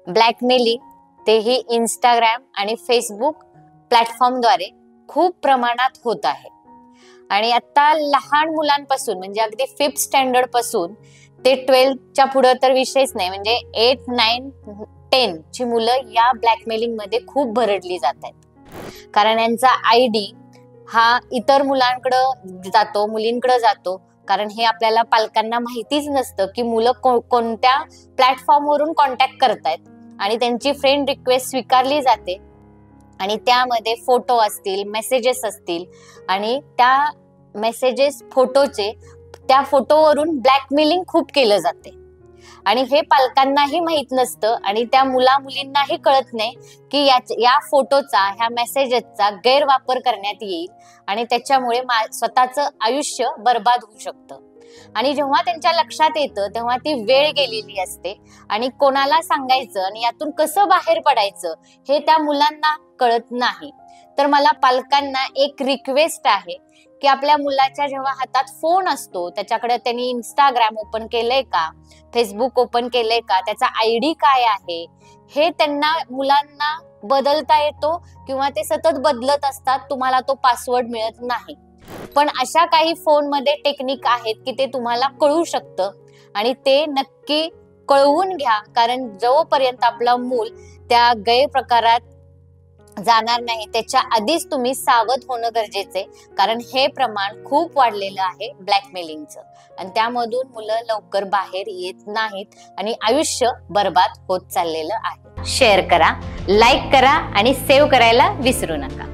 Blackmailing तेही Instagram आणि Facebook प्लॅटफॉर्मद्वारे खूप प्रमाणात होत आहे. आणि आता लहान मुलांपासून म्हणजे अगदी 5th स्टँडर्ड पासून ते 12th पुढे तर विषयच नाही, म्हणजे 8, 9, 10 ची मुलं या ब्लॅकमेलिंग मध्ये खूप भरडली जात आहेत. कारण यांचा आयडी हा इतर मुलांकडे जातो, मुलींकडे जातो. कारण हे आपल्याला पालकांना माहितीच नसतं की मुलं कोणत्या प्लॅटफॉर्मवरून कॉन्टॅक्ट करतायत आणि त्यांची फ्रेंड रिक्वेस्ट स्वीकारली जाते आणि त्यामध्ये फोटो असतील, मेसेजेस असतील आणि त्या मेसेजेस फोटोचे त्या फोटोवरून ब्लॅकमेलिंग खूप केलं जाते आणि हे पालकांनाही माहित नसतं आणि त्या मुलींनाही कळत नाही की या फोटोचा, ह्या मेसेजेसचा गैरवापर करण्यात येईल आणि त्याच्यामुळे स्वतःचं आयुष्य बर्बाद होऊ शकतं. आणि जेव्हा त्यांच्या लक्षात येतं तेव्हा ती वेळ गेलेली असते आणि कोणाला सांगायचं आणि यातून कसं बाहेर पडायचं हे त्या मुलांना कळत नाही. तर मला पालकांना एक रिक्वेस्ट आहे की आपल्या मुलाच्या जेव्हा हातात फोन असतो त्याच्याकडे त्यांनी इंस्टाग्राम ओपन केलंय का, फेसबुक ओपन केलंय का, त्याचा आयडी काय आहे हे त्यांना मुलांना बदलता येतो किंवा ते सतत बदलत असतात, तुम्हाला तो पासवर्ड मिळत नाही. पण अशा काही फोनमध्ये टेक्निक आहेत की ते तुम्हाला कळू शकतं आणि ते नक्की कळवून घ्या. कारण जोपर्यंत आपलं मूल त्या गैरप्रकारात जाणार नाही त्याच्या आधीच तुम्ही सावध होणं गरजेचे, कारण हे प्रमाण खूप वाढलेलं आहे ब्लॅकमेलिंगचं आणि त्यामधून मुलं लवकर बाहेर येत नाहीत आणि आयुष्य बर्बाद होत चाललेलं आहे. शेअर करा, लाईक करा आणि सेव्ह करायला विसरू नका.